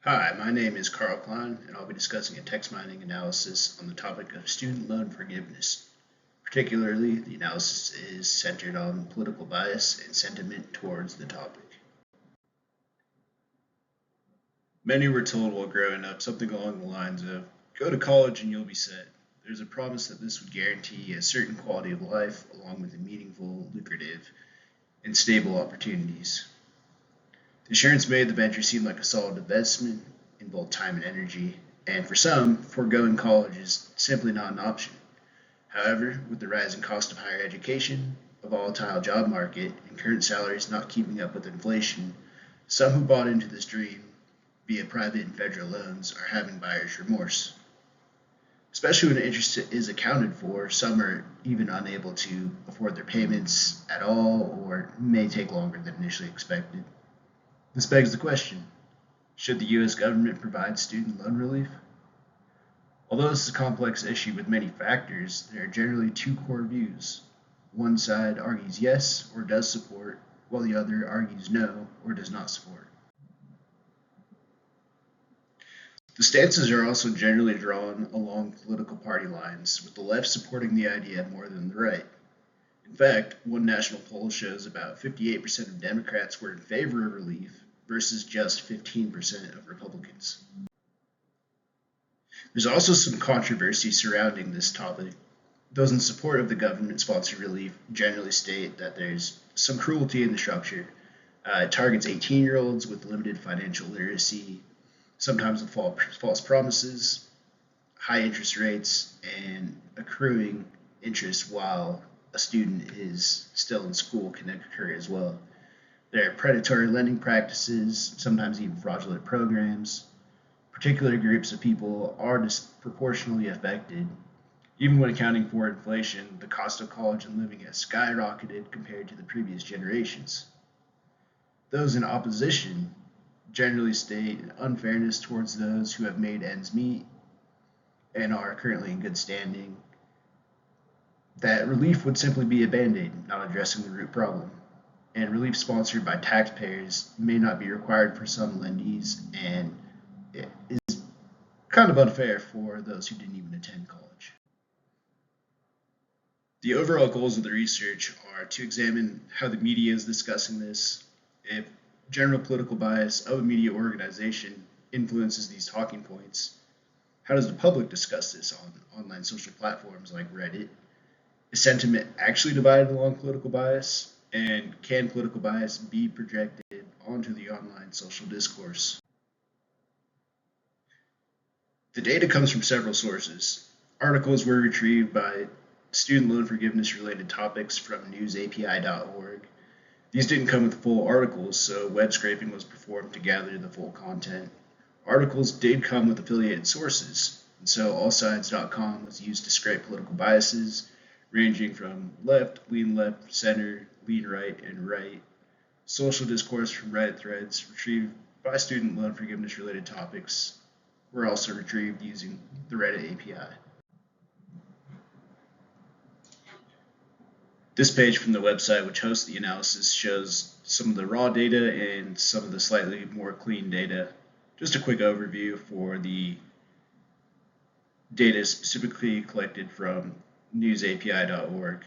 Hi, my name is Carl Klein, and I'll be discussing a text mining analysis on the topic of student loan forgiveness. Particularly, the analysis is centered on political bias and sentiment towards the topic. Many were told while growing up something along the lines of, go to college and you'll be set. There's a promise that this would guarantee a certain quality of life along with meaningful, lucrative, and stable opportunities. The assurance made the venture seem like a solid investment in both time and energy, and for some, foregoing college is simply not an option. However, with the rising cost of higher education, a volatile job market, and current salaries not keeping up with inflation, some who bought into this dream via private and federal loans are having buyer's remorse. Especially when interest is accounted for, some are even unable to afford their payments at all or may take longer than initially expected. This begs the question, should the U.S. government provide student loan relief? Although this is a complex issue with many factors, there are generally two core views. One side argues yes or does support, while the other argues no or does not support. The stances are also generally drawn along political party lines, with the left supporting the idea more than the right. In fact, one national poll shows about 58% of Democrats were in favor of relief versus just 15% of Republicans. There's also some controversy surrounding this topic. Those in support of the government sponsored relief generally state that there's some cruelty in the structure. It targets 18-year-olds with limited financial literacy, sometimes with false promises, high interest rates, and accruing interest while a student is still in school can occur as well. There are predatory lending practices, sometimes even fraudulent programs. Particular groups of people are disproportionately affected. Even when accounting for inflation, the cost of college and living has skyrocketed compared to the previous generations. Those in opposition generally state unfairness towards those who have made ends meet and are currently in good standing, that relief would simply be a band aid, not addressing the root problem. And relief sponsored by taxpayers may not be required for some lendees and it is kind of unfair for those who didn't even attend college. The overall goals of the research are to examine how the media is discussing this, if general political bias of a media organization influences these talking points, how does the public discuss this on online social platforms like Reddit, is sentiment actually divided along political bias, and can political bias be projected onto the online social discourse? The data comes from several sources. Articles were retrieved by student loan forgiveness related topics from newsapi.org. These didn't come with full articles, so web scraping was performed to gather the full content. Articles did come with affiliated sources, and so allsides.com was used to scrape political biases, ranging from left, lean left, center, lean right, and right. Social discourse from Reddit threads retrieved by student loan forgiveness related topics were also retrieved using the Reddit API. This page from the website which hosts the analysis shows some of the raw data and some of the slightly more clean data. Just a quick overview for the data specifically collected from newsapi.org.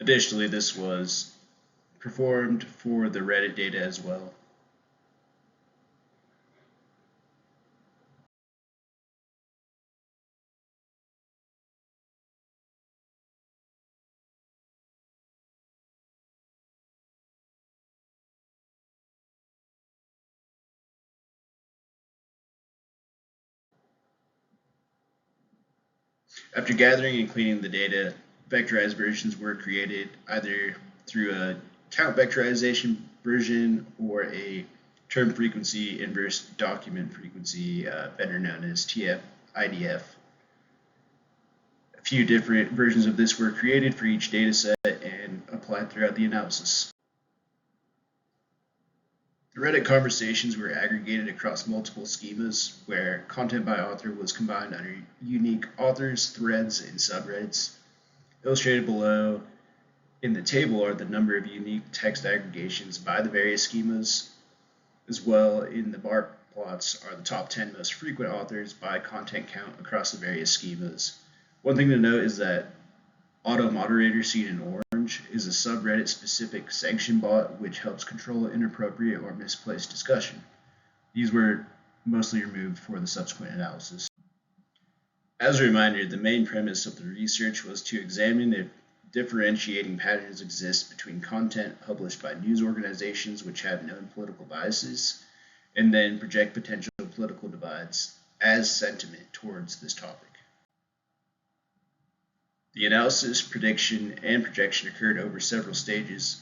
Additionally, this was performed for the Reddit data as well. After gathering and cleaning the data, vectorized versions were created either through a count vectorization version or a term frequency inverse document frequency, better known as TF-IDF. A few different versions of this were created for each dataset and applied throughout the analysis. The Reddit conversations were aggregated across multiple schemas where content by author was combined under unique authors, threads, and subreddits. Illustrated below in the table are the number of unique text aggregations by the various schemas, as well in the bar plots are the top 10 most frequent authors by content count across the various schemas. One thing to note is that Auto Moderator seen in orange is a subreddit specific sanction bot which helps control inappropriate or misplaced discussion. These were mostly removed for the subsequent analysis. As a reminder, the main premise of the research was to examine if differentiating patterns exist between content published by news organizations which have known political biases, and then project potential political divides as sentiment towards this topic. The analysis, prediction, and projection occurred over several stages.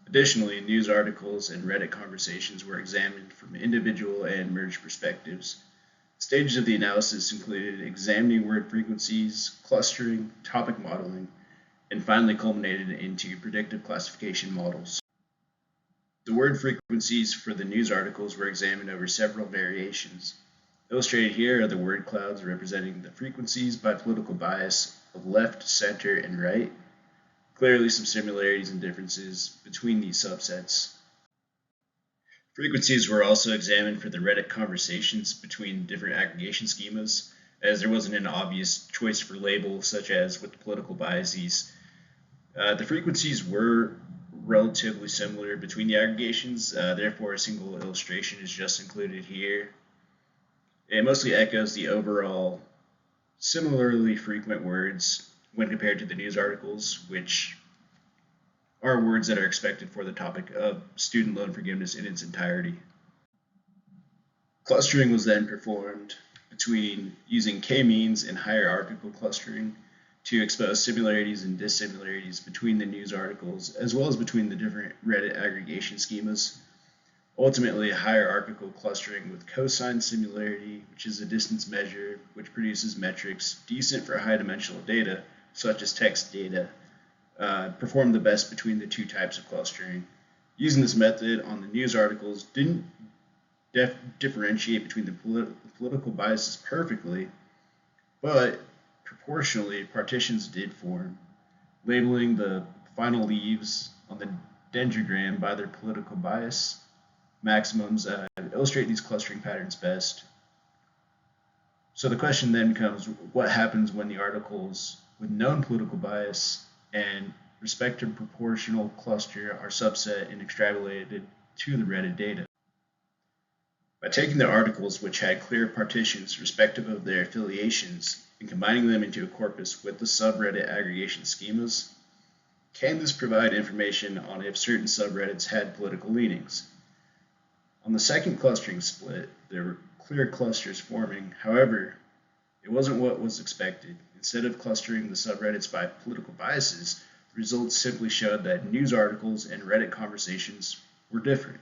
Additionally, news articles and Reddit conversations were examined from individual and merged perspectives. Stages of the analysis included examining word frequencies, clustering, topic modeling, and finally culminated into predictive classification models. The word frequencies for the news articles were examined over several variations. Illustrated here are the word clouds representing the frequencies by political bias of left, center, and right. Clearly some similarities and differences between these subsets. Frequencies were also examined for the Reddit conversations between different aggregation schemas, as there wasn't an obvious choice for label, such as with political biases. The frequencies were relatively similar between the aggregations, therefore a single illustration is just included here. It mostly echoes the overall similarly frequent words when compared to the news articles, which are words that are expected for the topic of student loan forgiveness in its entirety. Clustering was then performed between using k-means and hierarchical clustering to expose similarities and dissimilarities between the news articles, as well as between the different Reddit aggregation schemas. Ultimately, hierarchical clustering with cosine similarity, which is a distance measure which produces metrics decent for high-dimensional data, such as text data, performed the best between the two types of clustering. Using this method on the news articles didn't differentiate between the political biases perfectly, but proportionally partitions did form, labeling the final leaves on the dendrogram by their political bias maximums illustrate these clustering patterns best. So the question then becomes, what happens when the articles with known political bias and respective proportional cluster are subset and extrapolated to the Reddit data? By taking the articles which had clear partitions respective of their affiliations and combining them into a corpus with the subreddit aggregation schemas, can this provide information on if certain subreddits had political leanings? On the second clustering split, there were clear clusters forming. However, it wasn't what was expected. Instead of clustering the subreddits by political biases, the results simply showed that news articles and Reddit conversations were different.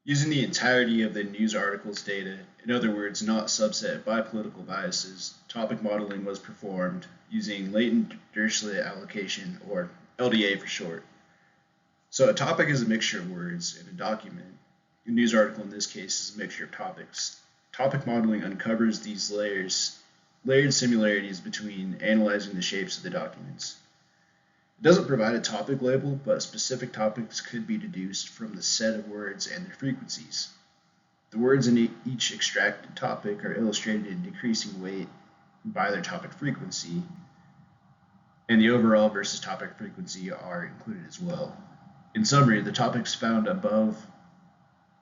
Using the entirety of the news articles data, in other words, not subset by political biases, topic modeling was performed using latent Dirichlet allocation, or LDA for short. So a topic is a mixture of words, and a document, a news article in this case, is a mixture of topics. Topic modeling uncovers these layered similarities between analyzing the shapes of the documents. It doesn't provide a topic label, but specific topics could be deduced from the set of words and their frequencies. The words in each extracted topic are illustrated in decreasing weight by their topic frequency, and the overall versus topic frequency are included as well. In summary, the topics found above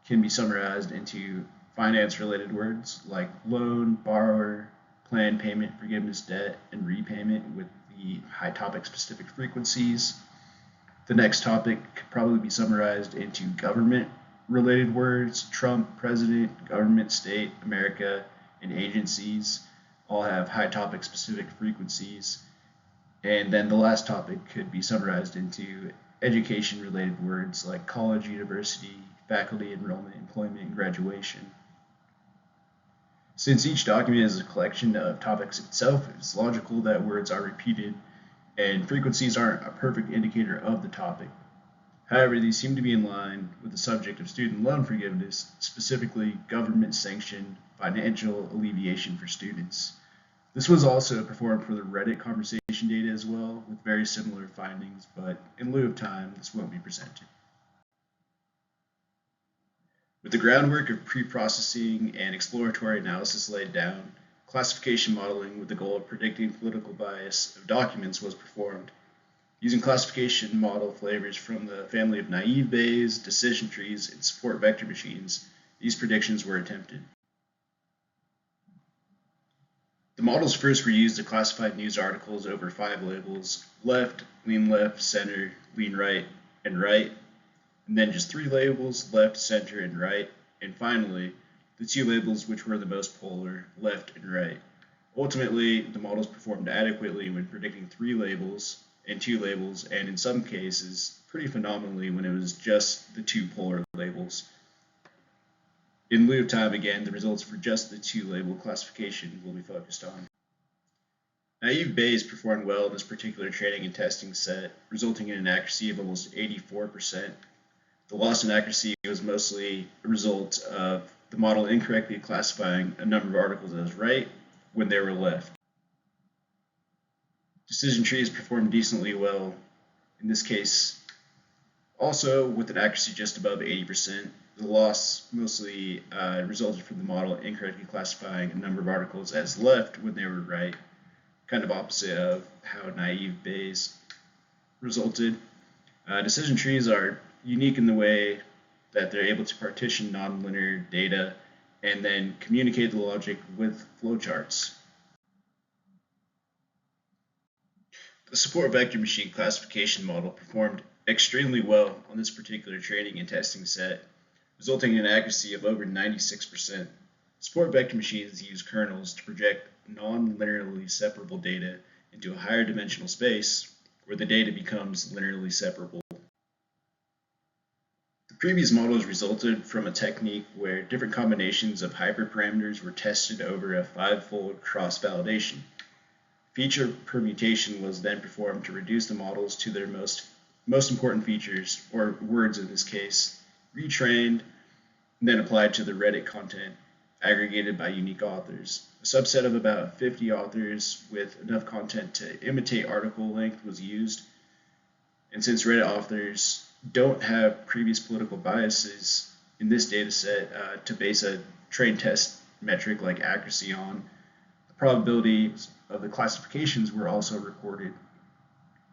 can be summarized into finance-related words like loan, borrower, plan, payment, forgiveness, debt, and repayment with the high topic-specific frequencies. The next topic could probably be summarized into government-related words. Trump, president, government, state, America, and agencies all have high topic-specific frequencies. And then the last topic could be summarized into education-related words like college, university, faculty, enrollment, employment, and graduation. Since each document is a collection of topics itself, it's logical that words are repeated, and frequencies aren't a perfect indicator of the topic. However, these seem to be in line with the subject of student loan forgiveness, specifically government-sanctioned financial alleviation for students. This was also performed for the Reddit conversation data as well, with very similar findings, but in lieu of time, this won't be presented. With the groundwork of pre-processing and exploratory analysis laid down, classification modeling with the goal of predicting political bias of documents was performed. Using classification model flavors from the family of naive Bayes, decision trees, and support vector machines, these predictions were attempted. The models first were used to classify news articles over 5 labels: left, center, lean right, and then just 3 labels: left, center, and right, and finally, the 2 labels which were the most polar, left and right. Ultimately, the models performed adequately when predicting 3 labels and 2 labels, and in some cases, pretty phenomenally when it was just the 2 polar labels. In lieu of time, again, the results for just the 2 label classification will be focused on. Naive Bayes performed well in this particular training and testing set, resulting in an accuracy of almost 84%. The loss in accuracy was mostly a result of the model incorrectly classifying a number of articles as right when they were left. Decision trees performed decently well, in this case also with an accuracy just above 80%. The loss mostly resulted from the model incorrectly classifying a number of articles as left when they were right, kind of opposite of how naive Bayes resulted. Decision trees are unique in the way that they're able to partition nonlinear data and then communicate the logic with flowcharts. The support vector machine classification model performed extremely well on this particular training and testing set, resulting in an accuracy of over 96%. Support vector machines use kernels to project non-linearly separable data into a higher dimensional space where the data becomes linearly separable. The previous models resulted from a technique where different combinations of hyperparameters were tested over a 5-fold cross-validation. Feature permutation was then performed to reduce the models to their most important features, or words in this case, retrained, and then applied to the Reddit content aggregated by unique authors. A subset of about 50 authors with enough content to imitate article length was used, and since Reddit authors don't have previous political biases in this dataset to base a trained test metric like accuracy on, the probabilities of the classifications were also recorded.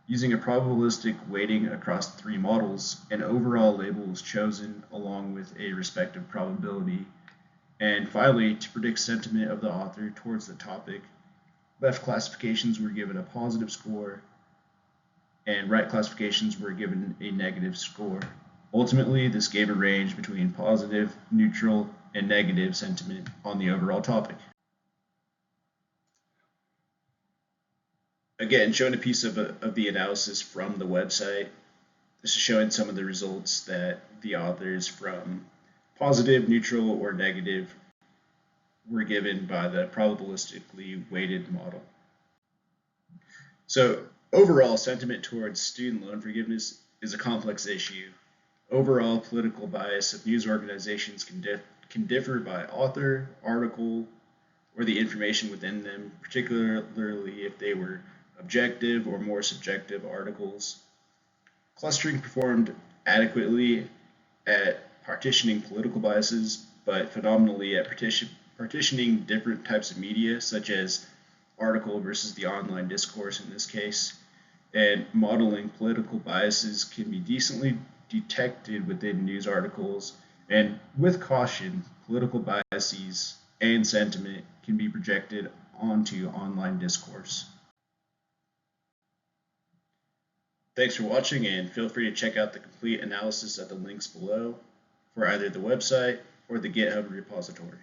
Using a probabilistic weighting across 3 models, an overall label was chosen along with a respective probability. And finally, to predict sentiment of the author towards the topic, left classifications were given a positive score, and right classifications were given a negative score. Ultimately, this gave a range between positive, neutral, and negative sentiment on the overall topic. Again, showing a piece of the analysis from the website. This is showing some of the results that the authors from positive, neutral, or negative were given by the probabilistically weighted model. So overall, sentiment towards student loan forgiveness is a complex issue. Overall, political bias of news organizations can differ by author, article, or the information within them, particularly if they were objective or more subjective articles. Clustering performed adequately at partitioning political biases, but phenomenally at partitioning different types of media, such as article versus the online discourse in this case. And modeling political biases can be decently detected within news articles, and with caution, political biases and sentiment can be projected onto online discourse. Thanks for watching, and feel free to check out the complete analysis at the links below for either the website or the GitHub repository.